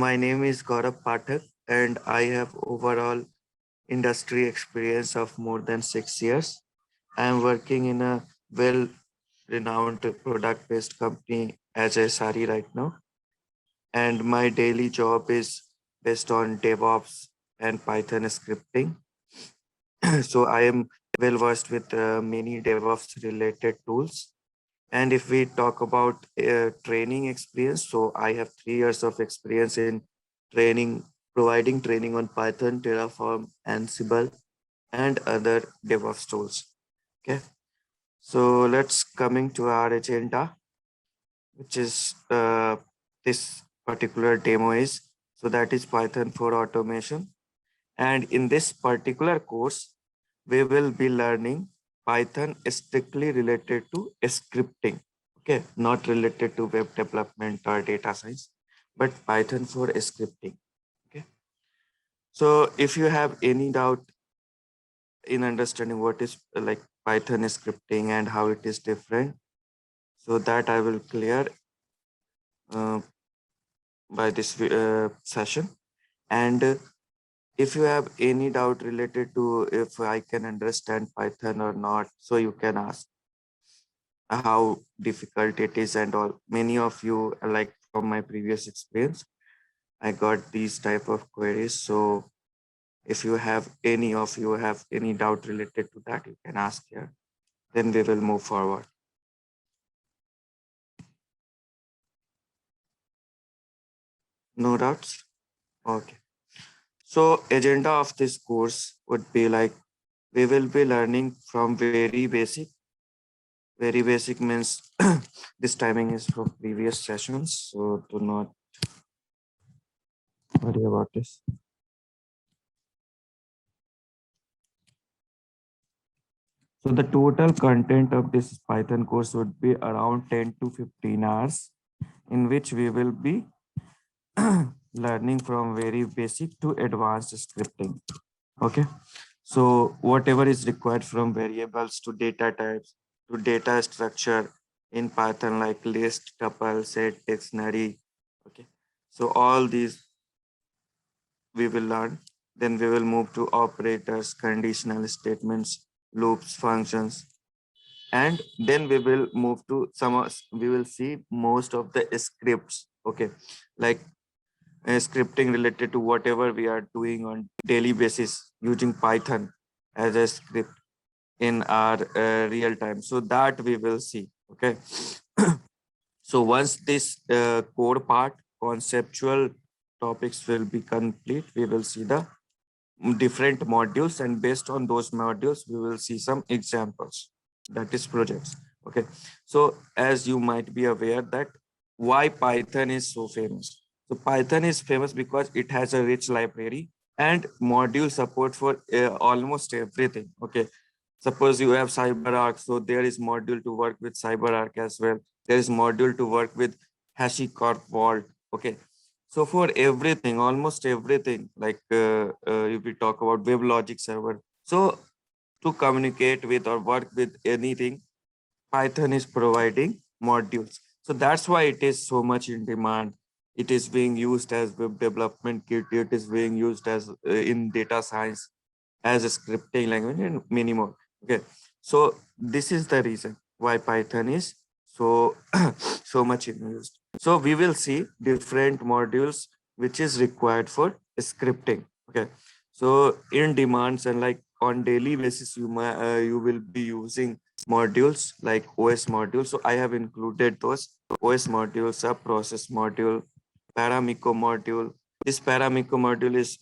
My name is Gaurav Pathak, and I have overall industry experience of more than 6 years. I am working in a well renowned product based company as a SRE right now, and my daily job is based on DevOps and Python scripting. So I am well versed with many DevOps related tools. And if we talk about training experience, so I have 3 years of experience in training, providing training on Python, Terraform, Ansible, and other DevOps tools. Okay, so let's coming to our agenda, which is this particular demo is so that is Python for automation. And in this particular course, we will be learning Python strictly related to scripting. Okay, not related to web development or data science, but Python for scripting. Okay, so if you have any doubt in understanding what is like Python scripting and how it is different, so that I will clear uh, by this session. And if you have any doubt related to if I can understand Python or not, so you can ask how difficult it is and all. Many of you, like from my previous experience, I got these type of queries. So if you have any of you have any doubt related to that, you can ask here. Then we will move forward. No doubts? Okay. So agenda of this course would be like we will be learning from very basic. Very basic means this timing is from previous sessions, so do not worry about this. So the total content of this Python course would be around 10 to 15 hours, in which we will be learning from very basic to advanced scripting. Okay. So whatever is required from variables to data types to data structure in Python, like list, tuple, set, dictionary. Okay. So all these we will learn. Then we will move to operators, conditional statements, loops, functions, and then we will move to we will see most of the scripts. Okay, like scripting related to whatever we are doing on daily basis using Python as a script in our real time. So that we will see. Okay. So once this core part, conceptual topics will be complete, we will see the different modules, and based on those modules we will see some examples, that is projects. Okay, so as you might be aware that why Python is so famous. So Python is famous because it has a rich library and module support for almost everything. Okay, suppose you have CyberArk, so there is module to work with CyberArk as well. There is module to work with HashiCorp Vault. Okay, so for everything, almost everything, like if we talk about WebLogic server, so to communicate with or work with anything, Python is providing modules. So that's why it is so much in demand. It is being used as web development kit. It is being used as in data science as a scripting language and many more. Okay, so this is the reason why Python is so so much used. So we will see different modules which is required for scripting. Okay, so in demands and like on daily basis, you will be using modules like OS modules. So I have included those OS modules, sub process module, Paramiko module. This Paramiko module is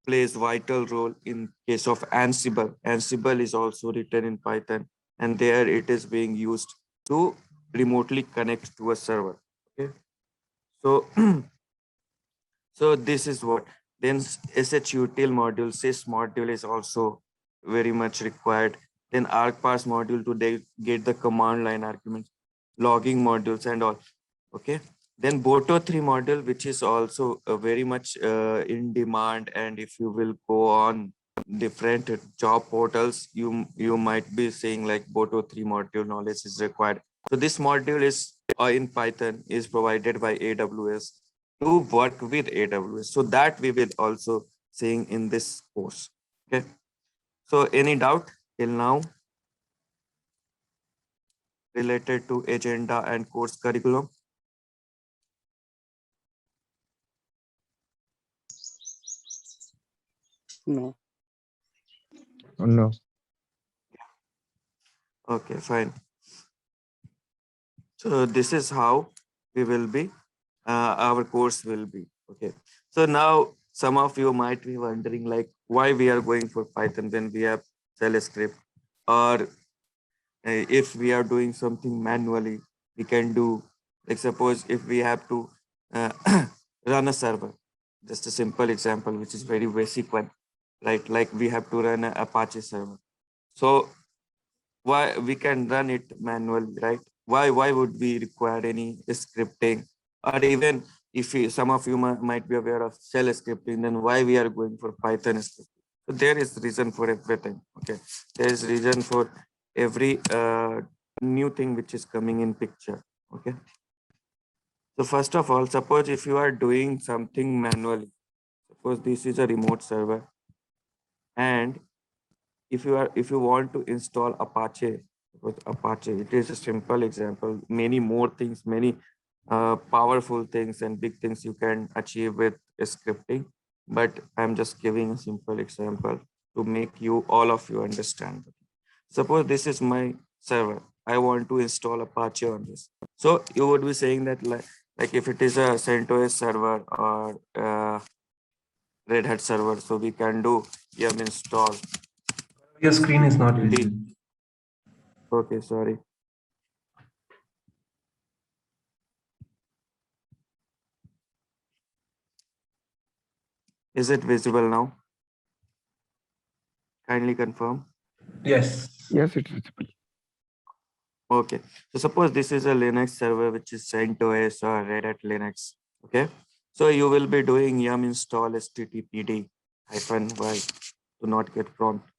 plays vital role in case of Ansible. Ansible is also written in Python, and there it is being used to remotely connect to a server. Okay, so so this is what. Then SHUTL module, sys module is also very much required. Then argparse module to get the command line arguments, logging modules and all. Okay, then Boto 3 module, which is also very much in demand, and if you will go on different job portals, you might be saying like Boto 3 module knowledge is required. So this module is in Python is provided by AWS. to work with AWS. So that we will also seeing in this course. Okay. So any doubt till now related to agenda and course curriculum? No. No. Okay, fine. So this is how we will be, our course will be. Okay. So now some of you might be wondering like why we are going for Python when we have shell script, or if we are doing something manually, we can do, like suppose if we have to uh, run a server, just a simple example, which is very basic one, right? Like we have to run a Apache server. So why we can run it manually, right? Why would we require any scripting? Or even if some of you might be aware of shell scripting, then why we are going for Python scripting? So there is reason for everything. Okay, there is reason for every new thing which is coming in picture. Okay, so first of all, suppose if you are doing something manually, suppose this is a remote server, and if you want to install Apache with Apache, it is a simple example. Many more things, many powerful things and big things you can achieve with scripting. But I'm just giving a simple example to make you all of you understand. Suppose this is my server. I want to install Apache on this. So you would be saying that like if it is a CentOS server or Red Hat server, so we can do yum install. Your screen is not Indeed. visible. Okay, sorry. Is it visible now? Kindly confirm. Yes. Yes, it's visible. Okay. So suppose this is a Linux server, which is CentOS or Red Hat Linux. Okay. So you will be doing yum install httpd -y to not get prompt.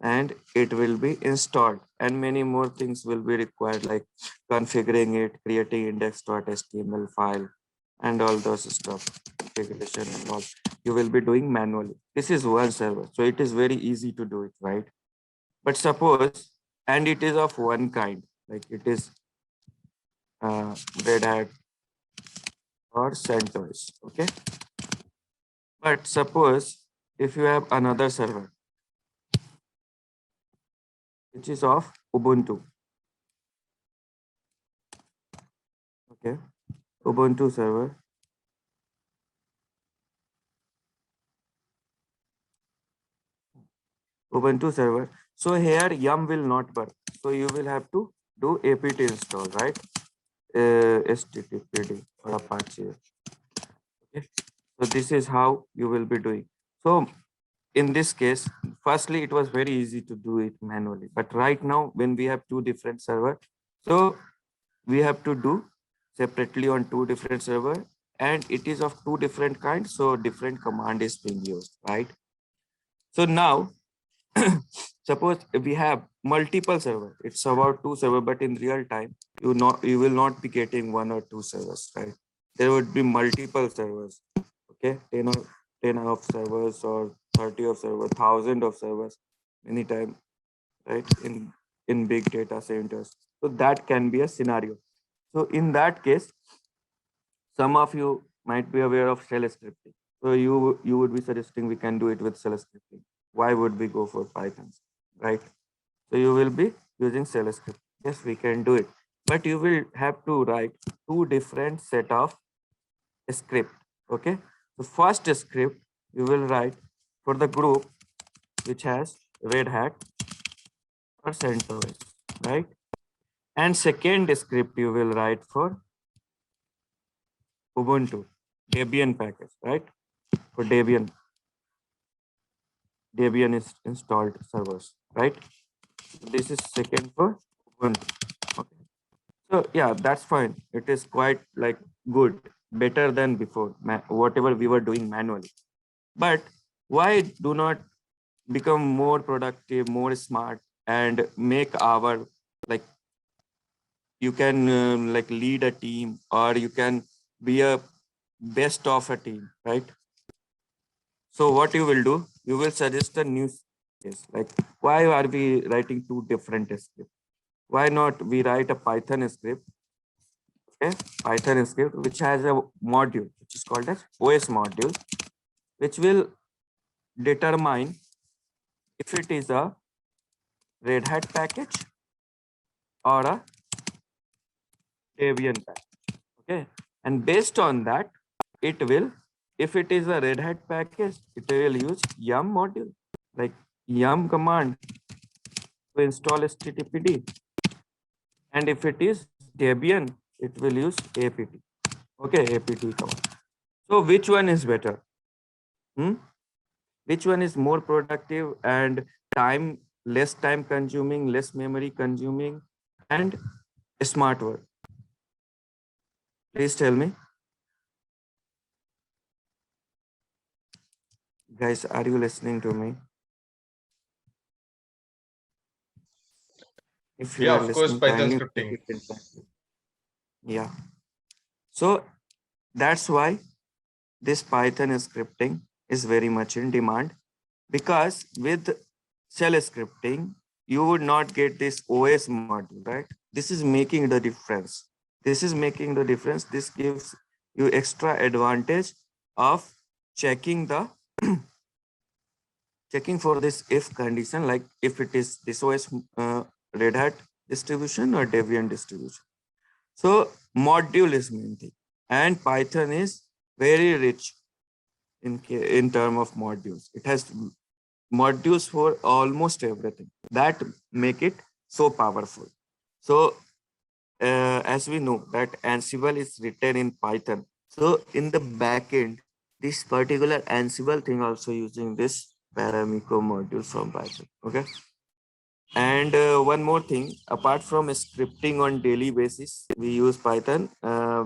And it will be installed. And many more things will be required, like configuring it, creating index.html file, and all those stuff, configuration and all. You will be doing manually. This is one server. So it is very easy to do it, right? But suppose, and it is of one kind, like it is Red Hat or CentOS, okay? But suppose if you have another server, which is of Ubuntu, okay? Ubuntu server. Ubuntu server. So here yum will not work. So you will have to do apt install, right? httpd or Apache. Okay. So this is how you will be doing. So in this case, firstly, it was very easy to do it manually. But right now, when we have two different servers, so we have to do separately on two different server, and it is of two different kinds. So different command is being used, right? So now suppose we have multiple server, it's about two server, but in real time you will not be getting one or two servers, right? There would be multiple servers. Okay, 10 of servers or 30 of servers, 1,000 of servers anytime, right? In big data centers. So that can be a scenario. So in that case, some of you might be aware of shell scripting. So you would be suggesting we can do it with shell scripting. Why would we go for Python, right? So you will be using shell script. Yes, we can do it, but you will have to write two different set of script. Okay, the first script you will write for the group which has Red Hat or CentOS, right? And second script you will write for Ubuntu Debian package, right? For Debian is installed servers, right? This is second for Ubuntu. Okay. So yeah, that's fine. It is quite like good, better than before, whatever we were doing manually. But why do not become more productive, more smart, and make our, like, you can like lead a team, or you can be a best of a team, right? So what you will do, you will suggest a new case. Like, why are we writing two different scripts? Why not we write a Python script, okay? Python script, which has a module, which is called as OS module, which will determine if it is a Red Hat package or a Debian package, okay? And based on that, it will, if it is a Red Hat package, it will use yum module, like yum command to install HTTPD. And if it is Debian, it will use apt, okay, apt command. So which one is better? Which one is more productive and less time consuming, less memory consuming, and smart work? Please tell me. Guys, are you listening to me? If you Yeah, are of course, listening, Python kindly put scripting. it in chat. Yeah. So that's why this Python scripting is very much in demand, because with shell scripting, you would not get this OS module, right? This is making the difference. This is making the difference. This gives you extra advantage of checking the checking for this if condition, like if it is this OS Red Hat distribution or Debian distribution. So module is main thing, and Python is very rich in term of modules. It has modules for almost everything that make it so powerful. So as we know that Ansible is written in Python. So in the backend, this particular Ansible thing also using this Paramiko module from Python. Okay. And one more thing, apart from scripting on daily basis, we use Python.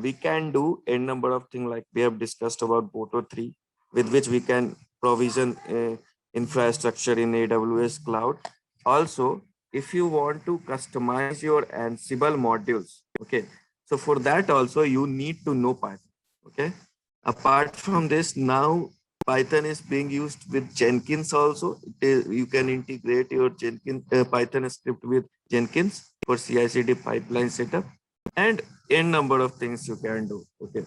We can do a number of things like we have discussed about Boto 3, with which we can provision infrastructure in AWS cloud. Also, if you want to customize your Ansible modules, okay, so for that also you need to know Python. Okay. Apart from this, now Python is being used with Jenkins also. You can integrate your Jenkins Python script with Jenkins for CI/CD pipeline setup, and n number of things you can do. Okay.